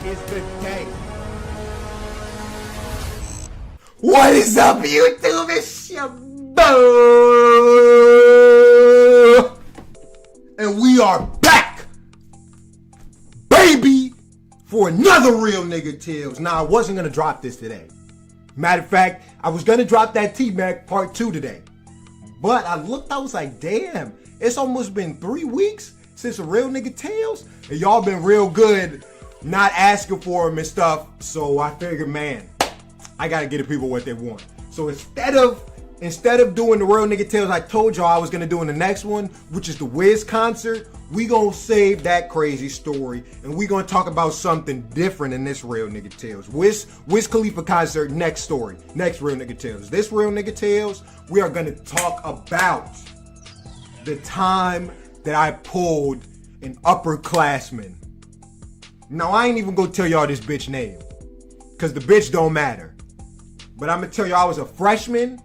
is the day. What is up, YouTube? It's your boy. And we are back, baby, for another Real Nigga Tales. Now, I wasn't going to drop this today. Matter of fact, I was going to drop that T-Mac part 2 today. But I looked, I was like, damn, it's almost been 3 weeks since a Real Nigga Tales. And y'all been real good not asking for them and stuff. So I figured, man, I got to get the people what they want. So instead of doing the Real Nigga Tales I told y'all I was going to do in the next one, which is the Wiz concert, we going to save that crazy story. And we going to talk about something different in this Real Nigga Tales. Wiz Khalifa concert, next story. Next Real Nigga Tales. This Real Nigga Tales, we are going to talk about the time that I pulled an upperclassman. Now, I ain't even going to tell y'all this bitch name, because the bitch don't matter. But I'm going to tell you I was a freshman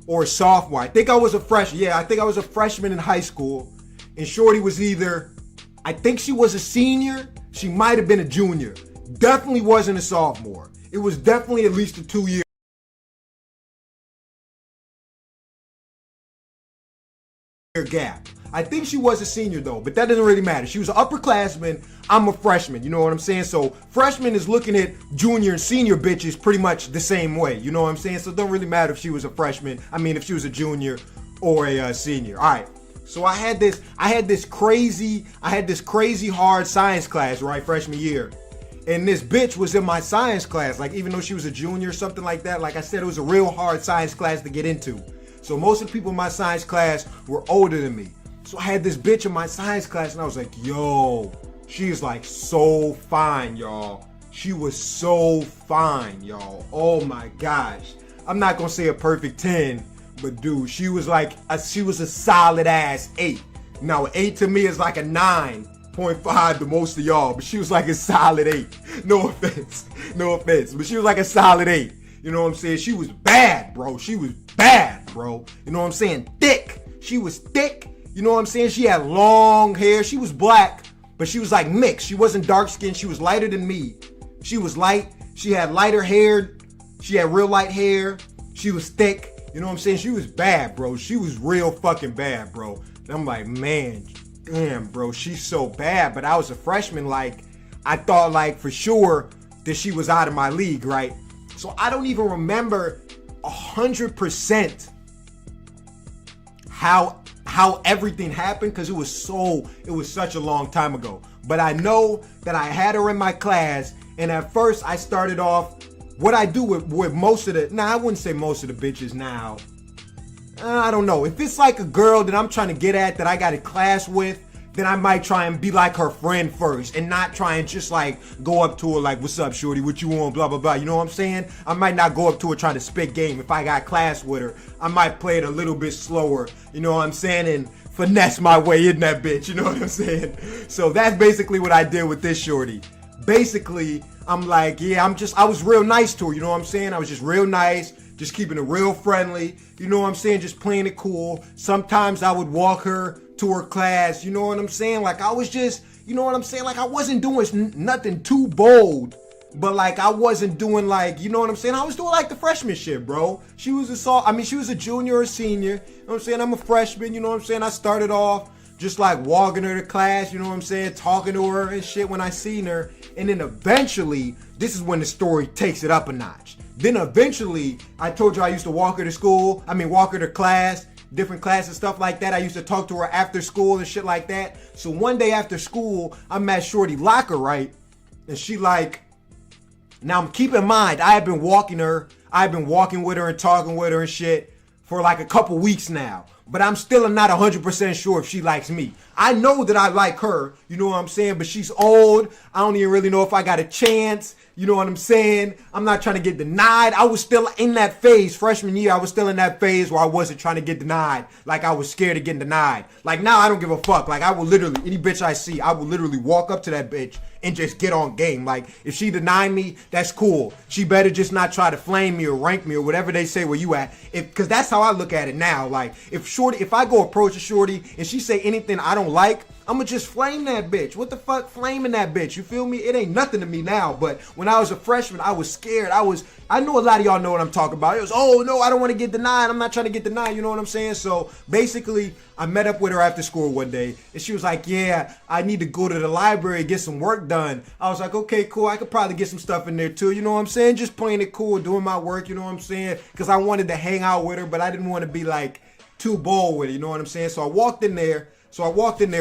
or a sophomore. I think I was a freshman. Yeah, I think I was a freshman in high school. And Shorty was either, I think she was a senior. She might have been a junior. Definitely wasn't a sophomore. It was definitely at least a 2-year gap. I think she was a senior though, but that doesn't really matter. She was an upperclassman. I'm a freshman. You know what I'm saying? So freshman is looking at junior and senior bitches pretty much the same way. You know what I'm saying? So it don't really matter if she was a freshman. I mean, if she was a junior or a senior. All right. So I had this crazy hard science class, right? Freshman year. And this bitch was in my science class. Like, even though she was a junior or something like that, like I said, it was a real hard science class to get into. So most of the people in my science class were older than me. So I had this bitch in my science class and I was like, yo, she is like so fine, y'all. She was so fine, y'all. Oh my gosh. I'm not gonna say a perfect 10, but dude, she was like, she was a solid ass 8. Now 8 to me is like a 9.5 to most of y'all, but she was like a solid 8. No offense, but she was like a solid 8. You know what I'm saying? She was bad, bro. She was bad, bro. You know what I'm saying? Thick. She was thick. You know what I'm saying? She had long hair. She was black, but she was like mixed. She wasn't dark skinned. She was lighter than me. She was light. She had lighter hair. She had real light hair. She was thick. You know what I'm saying? She was bad, bro. She was real fucking bad, bro. And I'm like, man, damn, bro. She's so bad. But I was a freshman. Like, I thought like for sure that she was out of my league, right? So I don't even remember 100% how everything happened, because it was such a long time ago. But I know that I had her in my class, and at first I started off, what I do with most of the, I wouldn't say most of the bitches now. I don't know. If it's like a girl that I'm trying to get at that I got a class with, then I might try and be like her friend first and not try and just like go up to her like, what's up, shorty, what you want, blah, blah, blah. You know what I'm saying? I might not go up to her trying to spit game. If I got class with her, I might play it a little bit slower, you know what I'm saying? And finesse my way in that bitch, you know what I'm saying? So that's basically what I did with this shorty. Basically, I'm like, yeah, I was real nice to her, you know what I'm saying? I was just real nice, just keeping it real friendly, you know what I'm saying? Just playing it cool. Sometimes I would walk her to her class, you know what I'm saying? Like, I was just, you know what I'm saying? Like, I wasn't doing nothing too bold, but like, I wasn't doing like, you know what I'm saying? I was doing like the freshman shit, bro. She was a junior or senior, you know what I'm saying? I'm a freshman, you know what I'm saying? I started off just like walking her to class, you know what I'm saying? Talking to her and shit when I seen her. And then eventually, this is when the story takes it up a notch. Then eventually, I told you I used to walk her to class, different classes, stuff like that. I used to talk to her after school and shit like that. So one day after school, I'm at Shorty locker, right? And she like, now keep in mind, I've been walking with her and talking with her and shit for like a couple weeks now. But I'm still not 100% sure if she likes me. I know that I like her, you know what I'm saying? But she's old. I don't even really know if I got a chance. You know what I'm saying? I'm not trying to get denied. I was still in that phase. Freshman year, I was still in that phase where I wasn't trying to get denied. Like, I was scared of getting denied. Like, now I don't give a fuck. Like, I will literally, any bitch I see, I will literally walk up to that bitch and just get on game. Like, if she deny me, that's cool. She better just not try to flame me or rank me or whatever they say where you at. Because that's how I look at it now. Like, if I go approach a shorty and she say anything I don't like, I'ma just flame that bitch. What the fuck, flaming that bitch? You feel me? It ain't nothing to me now, but when I was a freshman, I was scared. I know a lot of y'all know what I'm talking about. It was, oh no, I don't want to get denied. I'm not trying to get denied. You know what I'm saying? So basically, I met up with her after school one day, and she was like, yeah, I need to go to the library and get some work done. I was like, okay, cool. I could probably get some stuff in there too. You know what I'm saying? Just playing it cool, doing my work. You know what I'm saying? Because I wanted to hang out with her, but I didn't want to be like too bold with it. You know what I'm saying? So I walked in there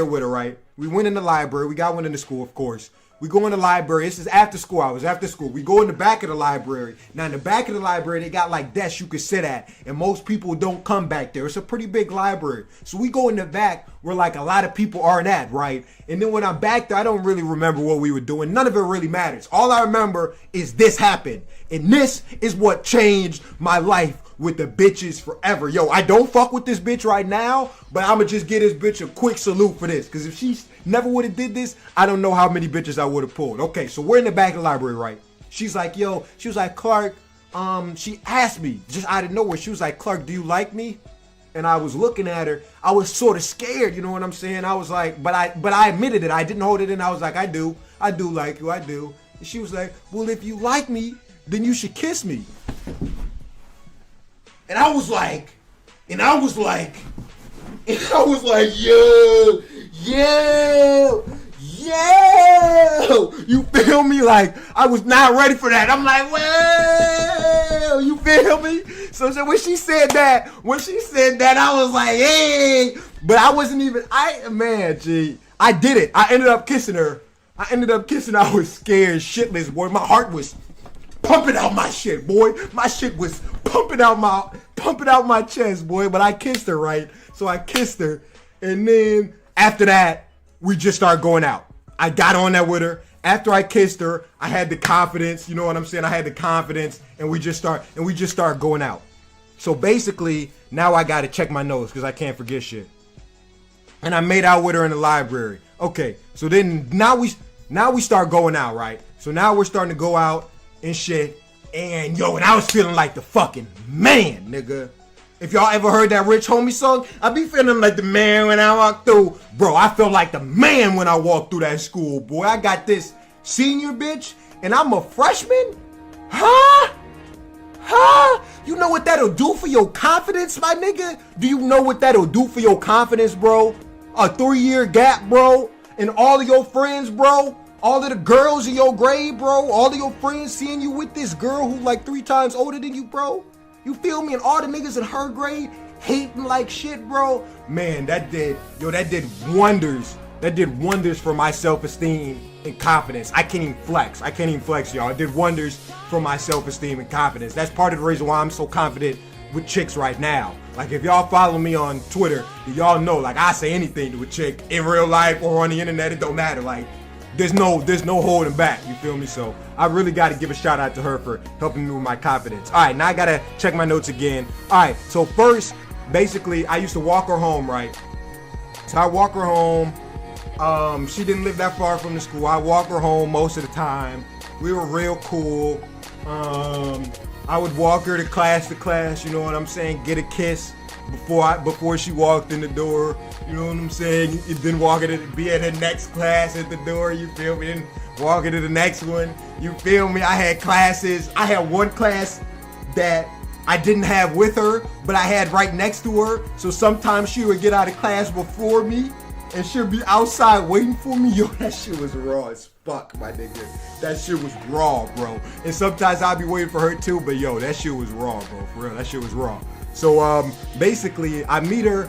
with her, right? We went in the library. We got one in the school, of course. We go in the library. This is after school hours, after school. We go in the back of the library. Now, in the back of the library, they got like desks you could sit at. And most people don't come back there. It's a pretty big library. So we go in the back where like a lot of people aren't at, right? And then when I'm back there, I don't really remember what we were doing. None of it really matters. All I remember is this happened. And this is what changed my life with the bitches forever. Yo, I don't fuck with this bitch right now, but I'ma just give this bitch a quick salute for this. Because if she never would have did this, I don't know how many bitches I would have pulled. Okay, so we're in the back of the library, right? She's like, yo, she was like, Clark, she asked me just out of nowhere. She was like, Clark, do you like me? And I was looking at her. I was sort of scared, you know what I'm saying? I was like, but I admitted it. I didn't hold it in. I was like, I do like you, I do. And she was like, well, if you like me, then you should kiss me. And I was like, yeah, you feel me? Like, I was not ready for that. I'm like, well, you feel me? So when she said that, I was like, hey, but I wasn't even, I did it. I ended up kissing her. I was scared shitless, boy. My heart was pumping out my shit, boy. My shit was pumping out my chest, boy. But I kissed her, right? So I kissed her, and then after that, we just started going out. I got on that with her. After I kissed her, I had the confidence. You know what I'm saying? I had the confidence, and we just started going out. So basically, now I gotta check my notes because I can't forget shit. And I made out with her in the library. Okay, so then now we start going out, right? So now we're starting to go out and shit. And yo, and I was feeling like the fucking man, nigga. If y'all ever heard that Rich Homie song, I be feeling like the man when I walk through. Bro, I felt like the man when I walked through that school, boy. I got this senior bitch, and I'm a freshman? Huh? You know what that'll do for your confidence, my nigga? Do you know what that'll do for your confidence, bro? A 3-year gap, bro, and all of your friends, bro. All of the girls in your grade, bro. All of your friends seeing you with this girl who like 3 times older than you, bro. You feel me? And all the niggas in her grade hating like shit, bro. Man, that did wonders. That did wonders for my self-esteem and confidence. I can't even flex, y'all. It did wonders for my self-esteem and confidence. That's part of the reason why I'm so confident with chicks right now. Like, if y'all follow me on Twitter, y'all know, like, I say anything to a chick in real life or on the internet. It don't matter. Like, there's no holding back, you feel me? So I really got to give a shout out to her for helping me with my confidence. All right, now I got to check my notes again. All right, so first, basically, I used to walk her home, right? So I walk her home. She didn't live that far from the school. I walk her home most of the time. We were real cool. I would walk her to class, you know what I'm saying? Get a kiss before she walked in the door. You know what I'm saying? Then be at her next class at the door, you feel me? Then walk her to the next one, you feel me? I had classes. I had one class that I didn't have with her, but I had right next to her. So sometimes she would get out of class before me, and she'll be outside waiting for me. Yo, that shit was raw as fuck, my nigga. That shit was raw, bro. And sometimes I'll be waiting for her too, but yo, that shit was raw, bro. For real, that shit was raw. So basically, I meet her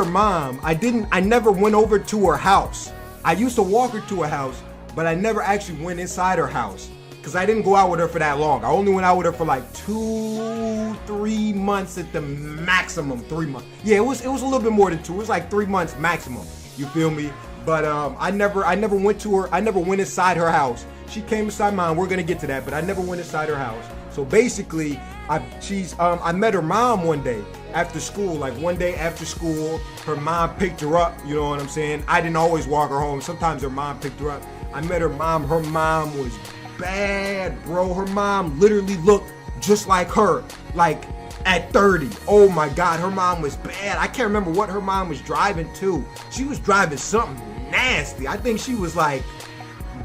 mom. I never went over to her house. I used to walk her to her house, but I never actually went inside her house because I didn't go out with her for that long. I only went out with her for like 2-3 months at the maximum. 3 months. Yeah, it was a little bit more than 2. It was like 3 months maximum. You feel me? But I never went to her. I never went inside her house. She came inside mine. We're gonna get to that, but I never went inside her house. So basically, I met her mom one day after school. Like one day after school, her mom picked her up. You know what I'm saying? I didn't always walk her home. Sometimes her mom picked her up. I met her mom. Her mom was bad, bro. Her mom literally looked just like her. Like At 30. Oh my God, her mom was bad. I can't remember what her mom was driving to. She was driving something nasty. I think she was like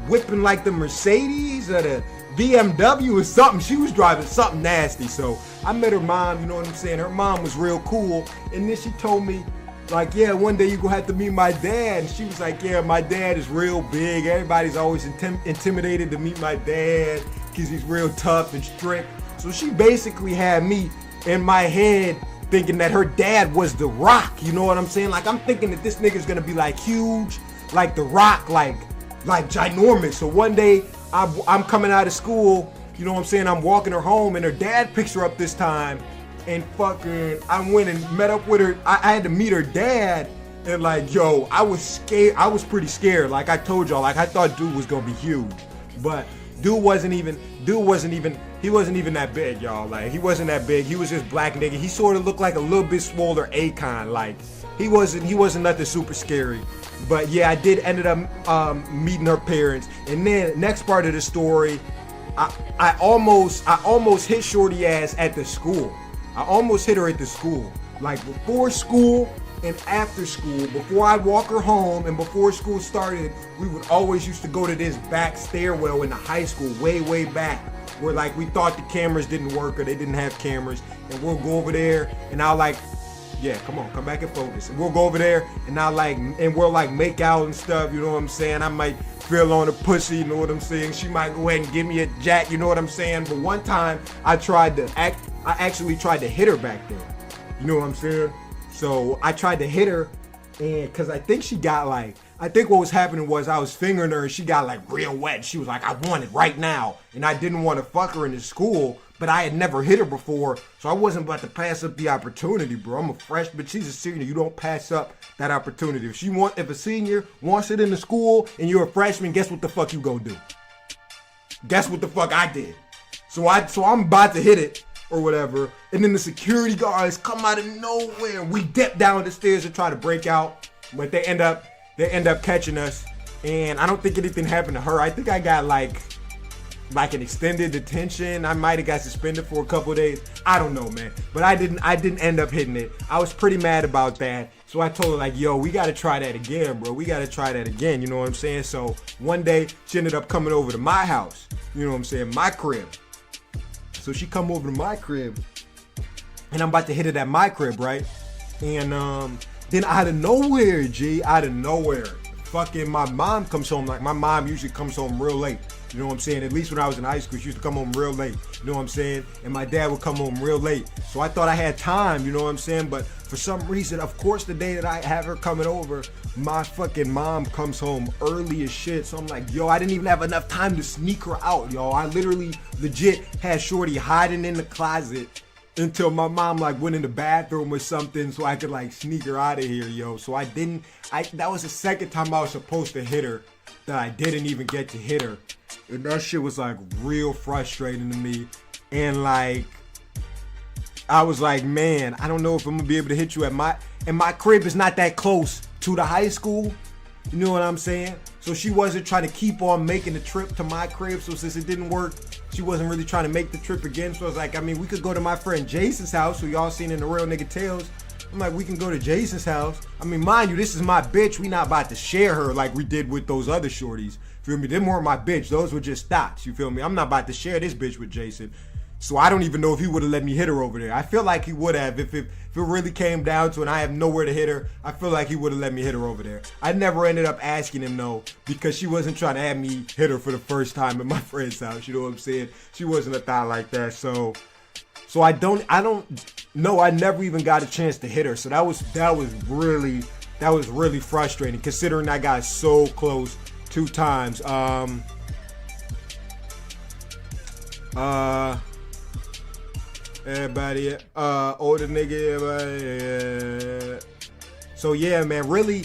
whipping like the Mercedes or the BMW or something. She was driving something nasty. So I met her mom, you know what I'm saying? Her mom was real cool. And then she told me, like, yeah, one day you're gonna have to meet my dad. And she was like, yeah, my dad is real big. Everybody's always intimidated to meet my dad because he's real tough and strict. So she basically had me in my head thinking that her dad was The Rock. You know what I'm saying? Like, I'm thinking that this nigga's gonna be like huge, like The Rock, like ginormous. So one day I'm coming out of school, you know what I'm saying? I'm walking her home and her dad picks her up this time. And fucking, I went and met up with her. I had to meet her dad, and like, yo, I was scared. I was pretty scared. Like I told y'all, like I thought dude was gonna be huge, but dude wasn't even that big, y'all. Like he wasn't that big. He was just black nigga. He sort of looked like a little bit smaller Akon. Like he wasn't nothing super scary. But yeah, I did ended up meeting her parents. And then next part of the story, I almost hit shorty ass at the school. I almost hit her at the school. Like before school and after school, before I'd walk her home and before school started, we would always used to go to this back stairwell in the high school, way back, where like we thought the cameras didn't work or they didn't have cameras. And we'll go over there and I'll like, yeah, come on, come back and focus. And we'll go over there and we'll like make out and stuff, you know what I'm saying? I might feel on the pussy, you know what I'm saying? She might go ahead and give me a jack, you know what I'm saying? But one time I actually tried to hit her back there. You know what I'm saying? So I tried to hit her, and cause I think what was happening was I was fingering her and she got like real wet. She was like, I want it right now. And I didn't want to fuck her in the school, but I had never hit her before. So I wasn't about to pass up the opportunity, bro. I'm a freshman, but she's a senior. You don't pass up that opportunity. If a senior wants it in the school and you're a freshman, guess what the fuck you gonna do? Guess what the fuck I did? So I'm about to hit it or whatever. And then the security guards come out of nowhere. We dip down the stairs and try to break out, but they end up catching us. And I don't think anything happened to her. I think I got like an extended detention. I might have got suspended for a couple of days. I don't know, man. But I didn't end up hitting it. I was pretty mad about that. So I told her like, yo, we got to try that again, bro. We got to try that again. You know what I'm saying? So one day she ended up coming over to my house. You know what I'm saying? My crib. So she come over to my crib and I'm about to hit it at my crib, right? And then out of nowhere, fucking my mom comes home. Like my mom usually comes home real late. You know what I'm saying? At least when I was in high school, she used to come home real late. You know what I'm saying? And my dad would come home real late. So I thought I had time, you know what I'm saying? But for some reason, of course, the day that I have her coming over, my fucking mom comes home early as shit. So I'm like, yo, I didn't even have enough time to sneak her out, yo. I literally legit had shorty hiding in the closet until my mom like went in the bathroom or something so I could like sneak her out of here, yo. So that was the second time I was supposed to hit her that I didn't even get to hit her. And that shit was like real frustrating to me. And like, I was like, man, I don't know if I'm gonna be able to hit you and my crib is not that close to the high school. You know what I'm saying? So she wasn't trying to keep on making the trip to my crib. So since it didn't work, she wasn't really trying to make the trip again. So I was like, I mean, we could go to my friend Jason's house, who y'all seen in the Real Nigga Tales. I'm like, we can go to Jason's house. I mean, mind you, this is my bitch. We not about to share her like we did with those other shorties. Feel me? Them weren't my bitch. Those were just thoughts. You feel me? I'm not about to share this bitch with Jason. So I don't even know if he would have let me hit her over there. I feel like he would have if it really came down to it and I have nowhere to hit her. I feel like he would have let me hit her over there. I never ended up asking him though because she wasn't trying to have me hit her for the first time at my friend's house. You know what I'm saying? She wasn't a thought like that. So I don't know. I never even got a chance to hit her. So that was really frustrating considering I got so close 2 times. Everybody, older nigga, everybody. So yeah, man, really,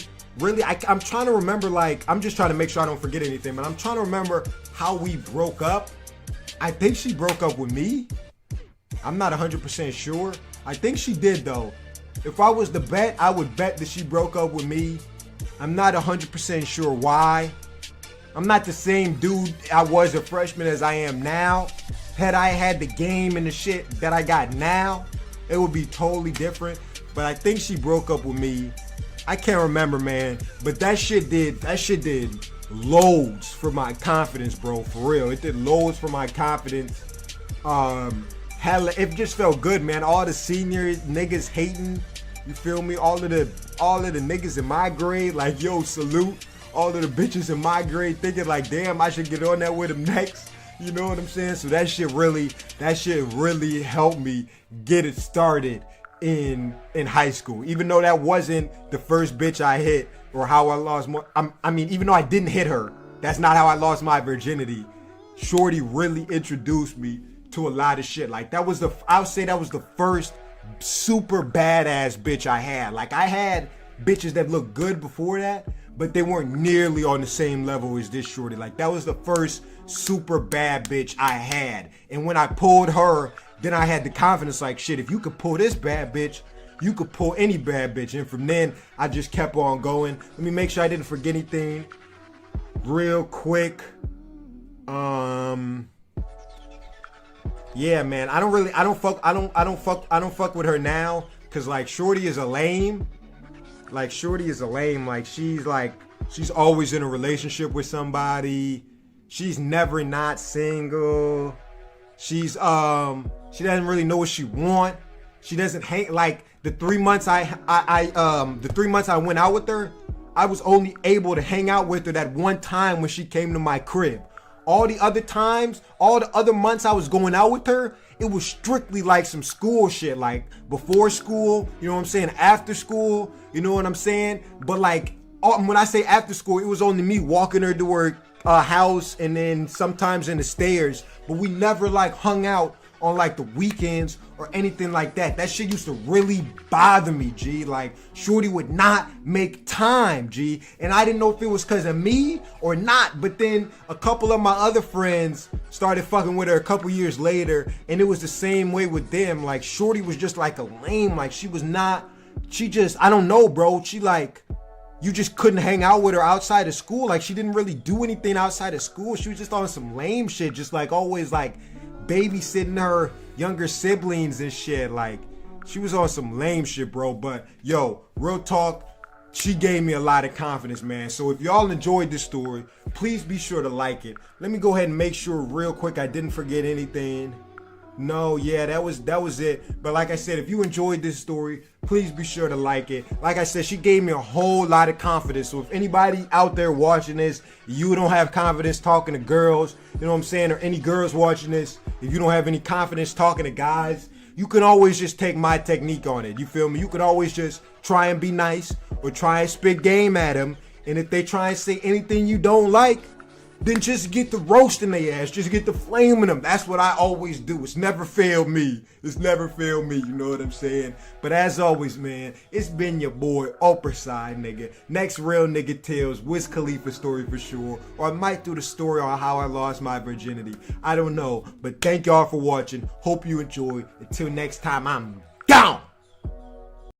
I'm trying to remember, like, I'm just trying to make sure I don't forget anything, but I'm trying to remember how we broke up. I think she broke up with me. I'm not 100% sure. I think she did though. If I was to bet, I would bet that she broke up with me. I'm not 100% sure why. I'm not the same dude I was a freshman as I am now. Had I had the game and the shit that I got now, it would be totally different. But I think she broke up with me. I can't remember, man. But that shit did loads for my confidence, bro. For real. It did loads for my confidence. It just felt good, man. All the senior niggas hating, you feel me? All of the niggas in my grade, like, yo, salute. All of the bitches in my grade thinking like, damn, I should get on that with him next. You know what I'm saying? So that shit really helped me get it started in high school. Even though that wasn't the first bitch I hit or how I lost even though I didn't hit her, that's not how I lost my virginity. Shorty really introduced me to a lot of shit. Like I would say that was the first super badass bitch I had. Like I had bitches that looked good before that, but they weren't nearly on the same level as this shorty. Like that was the first super bad bitch I had. And when I pulled her, then I had the confidence like, shit, if you could pull this bad bitch, you could pull any bad bitch. And from then, I just kept on going. Let me make sure I didn't forget anything real quick. Yeah, man, I don't fuck with her now. Cause like Shorty is a lame. Like she's always in a relationship with somebody. She's never not single. She doesn't really know what she want. She doesn't hang. Like the 3 months the 3 months I went out with her, I was only able to hang out with her that one time when she came to my crib. All the other times, all the other months I was going out with her, it was strictly like some school shit, like before school, you know what I'm saying, after school, you know what I'm saying? But like, when I say after school, it was only me walking her to her house and then sometimes in the stairs, but we never like hung out on like the weekends or anything like that. That shit used to really bother me, G. Like, Shorty would not make time, G. And I didn't know if it was because of me or not, but then a couple of my other friends started fucking with her a couple years later, and it was the same way with them. Like, Shorty was just like a lame. Like, I don't know, bro. She like, you just couldn't hang out with her outside of school. Like, she didn't really do anything outside of school. She was just on some lame shit, just like always like babysitting her younger siblings and shit. Like, she was on some lame shit, bro. But yo, real talk, she gave me a lot of confidence, man. So if y'all enjoyed this story, please be sure to like it. Let me go ahead and make sure real quick I didn't forget anything. No, yeah, that was it. But like I said, if you enjoyed this story, please be sure to like it. Like I said, she gave me a whole lot of confidence. So if anybody out there watching this, you don't have confidence talking to girls, you know what I'm saying, or any girls watching this, if you don't have any confidence talking to guys, you can always just take my technique on it. You feel me? You could always just try and be nice or try and spit game at them. And if they try and say anything you don't like, then just get the roast in their ass. Just get the flame in them. That's what I always do. It's never failed me. You know what I'm saying? But as always, man, it's been your boy, Upper Side Nigga. Next real nigga tells Wiz Khalifa story for sure. Or I might do the story on how I lost my virginity. I don't know. But thank y'all for watching. Hope you enjoyed. Until next time, I'm gone.